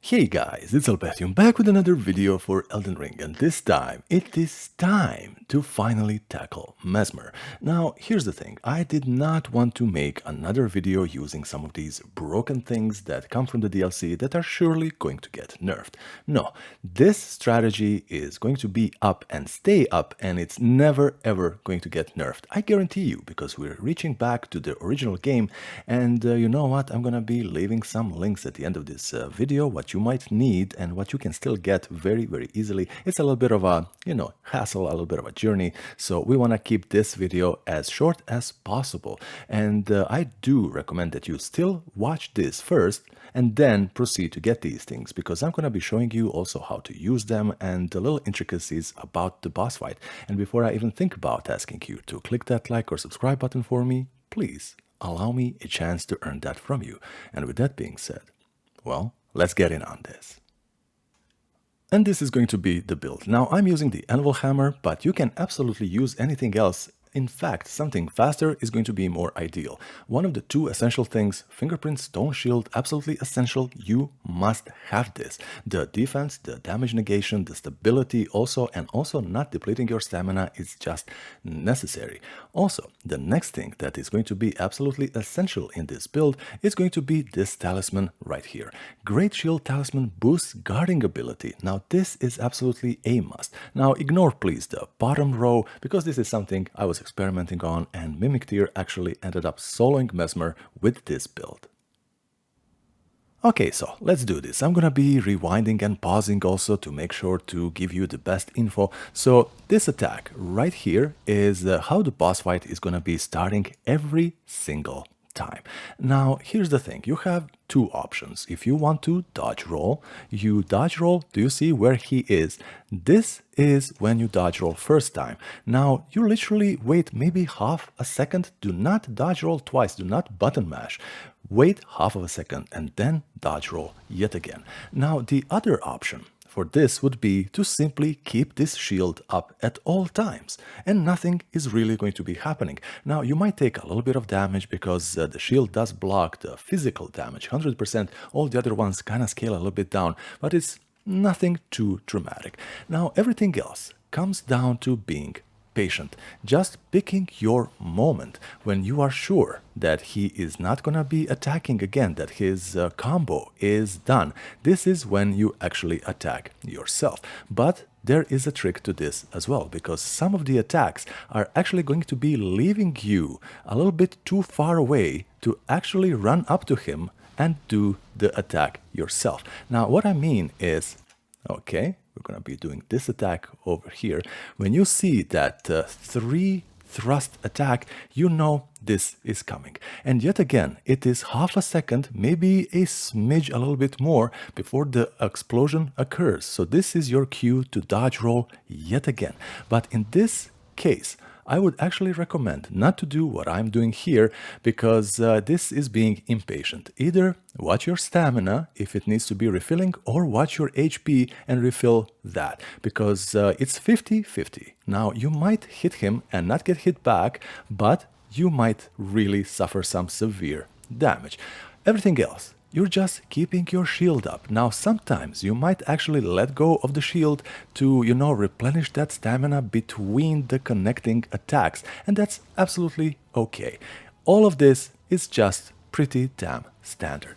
Hey guys, it's Albethium back with another video for Elden Ring, and this time it is time to finally tackle Messmer. Now here's the thing, I did not want to make another video using some of these broken things that come from the DLC that are surely going to get nerfed. No, this strategy is going to be up and stay up, and it's never ever going to get nerfed. I guarantee you, because we're reaching back to the original game, and you know what, I'm gonna be leaving some links at the end of this video, what you might need and what you can still get very easily. It's a little bit of a, hassle, a little bit of a journey. So we want to keep this video as short as possible. And I do recommend that you still watch this first and then proceed to get these things, because I'm going to be showing you also how to use them and the little intricacies about the boss fight. And before I even think about asking you to click that like or subscribe button for me, please allow me a chance to earn that from you. And with that being said, well, let's get in on this. And this is going to be the build. Now I'm using the anvil hammer, but you can absolutely use anything else. In fact, something faster is going to be more ideal. One of the two essential things, fingerprint stone shield, absolutely essential. You must have this. The defense, the damage negation, the stability also, and also not depleting your stamina is just necessary. Also, the next thing that is going to be absolutely essential in this build is going to be this talisman right here. Great Shield Talisman boosts guarding ability. Now this is absolutely a must. Now ignore please the bottom row, because this is something I was experimenting on, and Mimic Tier actually ended up soloing Messmer with this build. Okay, so let's do this. I'm gonna be rewinding and pausing also to make sure to give you the best info. So this attack right here is how the boss fight is gonna be starting every single time. Now here's the thing, you have two options. If you want to dodge roll, you dodge roll. Do you see where he is? This is when you dodge roll first time. Now you literally wait maybe half a second. Do not dodge roll twice, do not button mash. Wait half of a second and then dodge roll yet again. Now the other option for this would be to simply keep this shield up at all times, and nothing is really going to be happening. Now you might take a little bit of damage because the shield does block the physical damage 100%. All the other ones kind of scale a little bit down, but it's nothing too dramatic. Now everything else comes down to being patient, just picking your moment when you are sure that he is not gonna be attacking again, that his combo is done. This is when you actually attack yourself. But there is a trick to this as well, because some of the attacks are actually going to be leaving you a little bit too far away to actually run up to him and do the attack yourself. Now what I mean is, okay, we're going to be doing this attack over here. When you see that 3 thrust attack, you know this is coming. And yet again, it is half a second, maybe a smidge, a little bit more before the explosion occurs. So this is your cue to dodge roll yet again. But in this case, I would actually recommend not to do what I'm doing here, because this is being impatient. Either watch your stamina if it needs to be refilling, or watch your HP and refill that, because it's 50-50. Now you might hit him and not get hit back, but you might really suffer some severe damage. Everything else, you're just keeping your shield up. Now sometimes you might actually let go of the shield to, replenish that stamina between the connecting attacks, and that's absolutely okay. All of this is just pretty damn standard.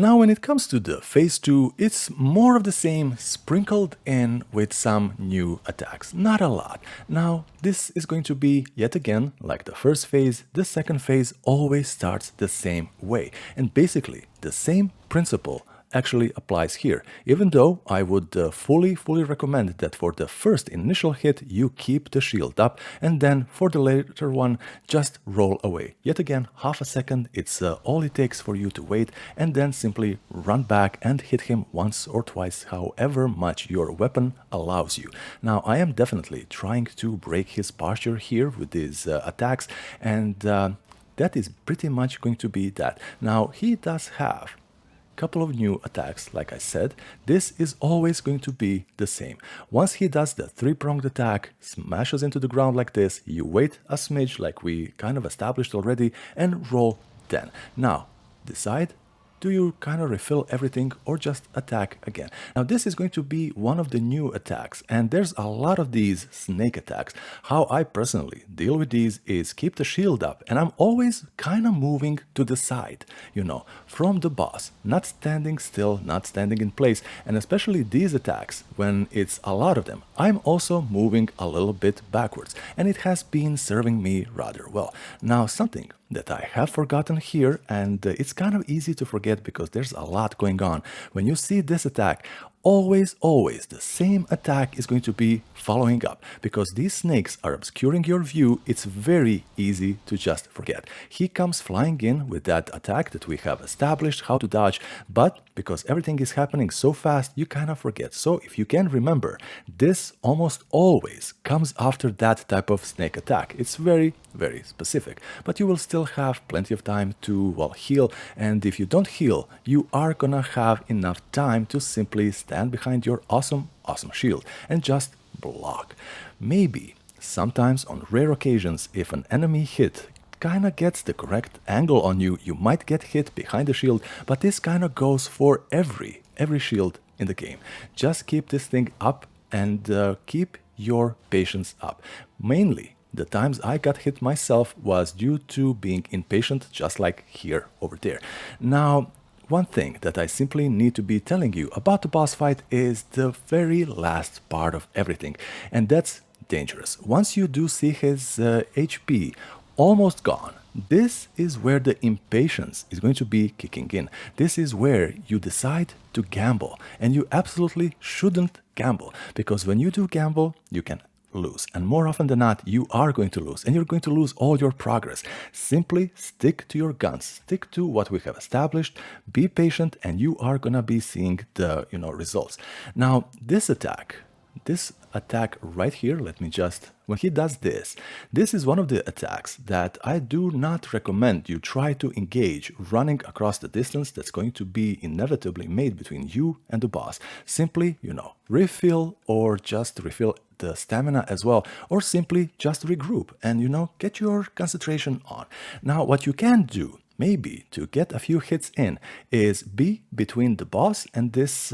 Now when it comes to the phase 2, it's more of the same sprinkled in with some new attacks, not a lot. Now this is going to be yet again like the first phase. The second phase always starts the same way, and basically the same principle actually applies here, even though I would fully recommend that for the first initial hit you keep the shield up, and then for the later one just roll away. Yet again, half a second, it's all it takes for you to wait, and then simply run back and hit him once or twice, however much your weapon allows you. Now I am definitely trying to break his posture here with these attacks, and that is pretty much going to be that. Now he does have couple of new attacks. Like I said, this is always going to be the same. Once he does the 3-pronged attack, smashes into the ground like this, you wait a smidge like we kind of established already, and roll then. Now decide do you kind of refill everything or just attack again? Now this is going to be one of the new attacks, and there's a lot of these snake attacks. How I personally deal with these is keep the shield up, and I'm always kind of moving to the side, from the boss, not standing still, not standing in place. And especially these attacks, when it's a lot of them, I'm also moving a little bit backwards, and it has been serving me rather well. Now something that I have forgotten here, and it's kind of easy to forget because there's a lot going on. When you see this attack, always the same attack is going to be following up, because these snakes are obscuring your view. It's very easy to just forget. He comes flying in with that attack that we have established how to dodge, but because everything is happening so fast, you kind of forget. So if you can remember, this almost always comes after that type of snake attack. It's very specific, but you will still have plenty of time to, well, heal. And if you don't heal, you are gonna have enough time to simply stand behind your awesome shield and just block. Maybe sometimes on rare occasions, if an enemy hit kind of gets the correct angle on you, you might get hit behind the shield, but this kind of goes for every shield in the game. Just keep this thing up and keep your patience up. Mainly, the times I got hit myself was due to being impatient, just like here over there. Now, one thing that I simply need to be telling you about the boss fight is the very last part of everything, and that's dangerous. Once you do see his HP almost gone, this is where the impatience is going to be kicking in. This is where you decide to gamble, and you absolutely shouldn't gamble, because when you do gamble, you can lose, and more often than not you are going to lose, and you're going to lose all your progress. Simply stick to your guns, stick to what we have established, be patient, and you are gonna be seeing the results. Now this attack right here, let me just, when he does this is one of the attacks that I do not recommend you try to engage running across the distance that's going to be inevitably made between you and the boss. Simply, refill, or just refill the stamina as well, or simply just regroup and get your concentration on. Now what you can do, maybe to get a few hits in, is be between the boss and this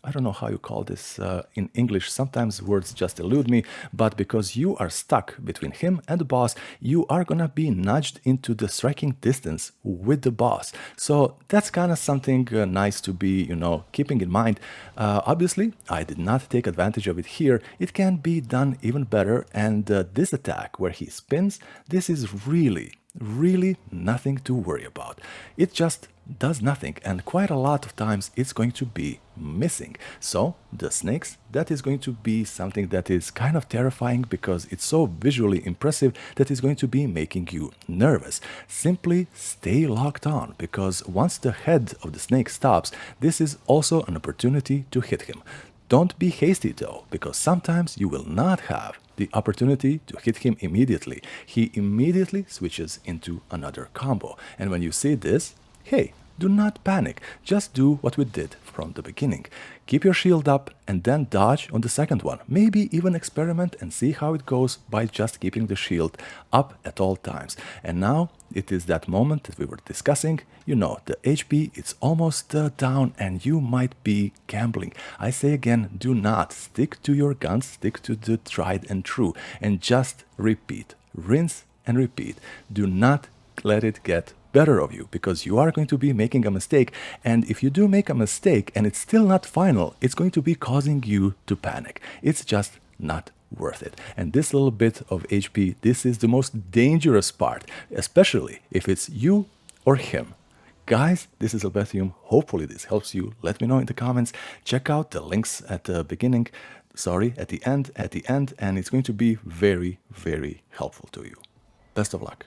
I don't know how you call this in English. Sometimes words just elude me, but because you are stuck between him and the boss, you are gonna be nudged into the striking distance with the boss. So that's kind of something nice to be, keeping in mind. Obviously, I did not take advantage of it here. It can be done even better, and this attack where he spins, this is really nothing to worry about. It just does nothing, and quite a lot of times it's going to be missing. So the snakes, that is going to be something that is kind of terrifying, because it's so visually impressive that is going to be making you nervous. Simply stay locked on, because once the head of the snake stops, this is also an opportunity to hit him. Don't be hasty though, because sometimes you will not have the opportunity to hit him immediately. He immediately switches into another combo. And when you see this, hey, do not panic. Just do what we did from the beginning. Keep your shield up and then dodge on the second one. Maybe even experiment and see how it goes by just keeping the shield up at all times. And now it is that moment that we were discussing. The HP, it's almost down, and you might be gambling. I say again, do not. Stick to your guns, stick to the tried and true, and just repeat. Rinse and repeat. Do not let it get better of you, because you are going to be making a mistake, and if you do make a mistake and it's still not final, it's going to be causing you to panic. It's just not worth it. And this little bit of HP, this is the most dangerous part, especially if it's you or him. Guys, this is Elbethium. Hopefully this helps you. Let me know in the comments. Check out the links at the beginning, at the end, and it's going to be very helpful to you. Best of luck.